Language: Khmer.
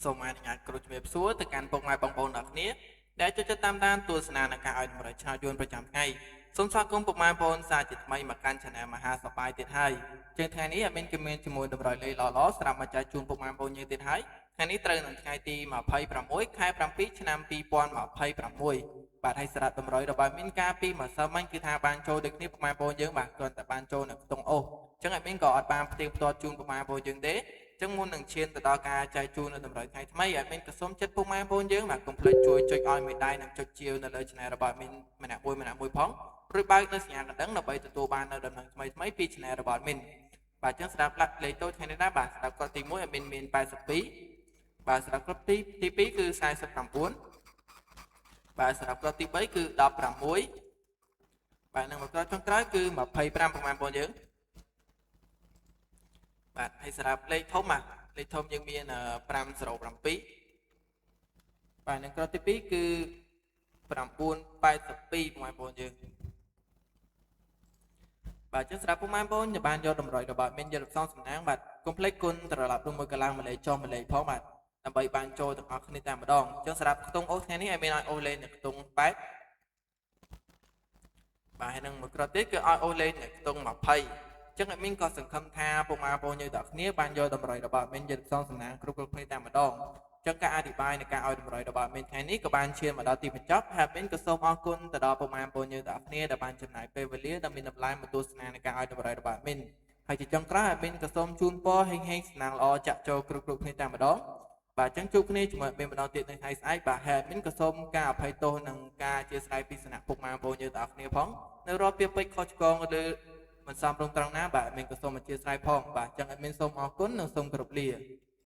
សូមអនុញ្ញាតគ្រូជំរាបសួរទៅកាន់ពុកម៉ែបងប្អូនទាំងគ្នាដែលចូលចិត្តតាមដានទស្សនានៃការឲ្យតម្រូវឆ្នោតយួនប្រចាំថ្ងៃសូមស្វាគមន៍ពុកម៉ែបងប្អូនសាជាថ្មីមកកាន់ Channel មហាសប្បាយទៀតហើយជាងថ្ងៃនេះមានគមានជាមួយតម្រូវលេខល្អៗសម្រាប់មកចែកជូនពុកម៉ែបងប្អូនយើងទៀតហើយថ្ងៃនេះត្រូវនឹងថ្ងៃទី26ខែ7ឆ្នាំ2026បាទហើយសារៈតម្រូវរបស់មានការពីម្សិលមិញគឺថាបានចូលដូចគ្នាពុកម៉ែបងប្អូនយើងបាទគ្រាន់តែបានចូលនៅក្នុងអូសអញ្ចឹងមានក៏អត់បានផ្ទៀងផ្ទាត់ជូនពុកម៉ែបងប្អូនយើងទេចឹងមុននឹងឈានទៅដល់ការចែកជូននៅតម្រូវថ្ងៃថ្មីឲ្យមានក៏សូមចិត្តពុកម៉ែបងប្អូនយើងបាទកុំភ្លេចជួយចុចឲ្យមេដៃនិងចុចជាវនៅលើ Channel របស់មីនម្នាក់មួយផងរួចបើកនៅសញ្ញាកណ្ដឹងដើម្បីទទួលបាននៅដំណឹងថ្មីពី Channel របស់មីនបាទចឹងស្ដាប់លេខតូចថ្ងៃនេះដែរបាទស្ដាប់គាត់ទី1ឲ្យមាន82បាទស្ដាប់គាត់ទី2គឺ49បាទស្ដាប់គាត់ទី3គឺ16បាទនិងមកគាត់ចុងក្រោយគឺ25ពុកម៉ែបងប្អូនយើងបាទហើយសម្រាប់លេខធំលេខធំយើងមាន507បាទនិងក្រោយទី2គឺ982ពុកម៉ែបងប្អូនយើងបាទចឹងសម្រាប់ពុកម៉ែបងប្អូនបានយកតម្រុយរបស់មានយកលំសងសំណាងបាទកុំភ្លេចគុណត្រឡប់មួយកន្លងមួយលេខចុះមួយលេខផងបាទដើម្បីបានចូលទាំងអស់គ្នាតែម្ដងចឹងសម្រាប់ខ្ទង់អូសថ្ងៃនេះឲ្យមានឲ្យអូសលេខនៅខ្ទង់8បាទហើយនឹងមួយក្រោយទៀតគឺឲ្យអូសលេខនៅខ្ទង់20ចឹងមីនក៏សង្ឃឹមថាពុកម៉ែបងប្អូនយើងទាំងគ្នាបានយកតម្រុយរបស់មីនយកលំសងសំណាងគ្រប់គ្នាតែម្ដងចឹងការអធិប្បាយនៃការឲ្យតម្រុយរបស់មីនថ្ងៃនេះក៏បានឈានមកដល់ទីបញ្ចប់ហើយមីនក៏សូមអរគុណទៅដល់ពុកម៉ែបងប្អូនយើងទាំងគ្នាដែលបានចំណាយពេលវេលាដ៏មានតម្លៃមកទស្សនានៃការឲ្យតម្រុយរបស់មីនហើយជាចុងក្រោយមីនក៏សូមជូនពរហេងស្នាងល្អចាក់ចូលគ្រប់គ្នាតែម្ដងបាទចឹងជួបគ្នាជាមួយមីនម្ដងទៀតនៅថ្ងៃស្អែកបាទហើយមីនក៏សូមការអភ័យទោសនិងការអធិស្ឋានពីសំណាក់ពុកម៉ែបងប្អូនយើងទាំងគ្នាផងនៅរាល់ពាក្យពេចន៍ខុសឆ្គងឬមិនសមរម្យត្រង់ណាបាទមីនក៏សូមអធិស្ឋានផងបាទចឹងមីនសូមអរគុណនិងសូមគោរពលា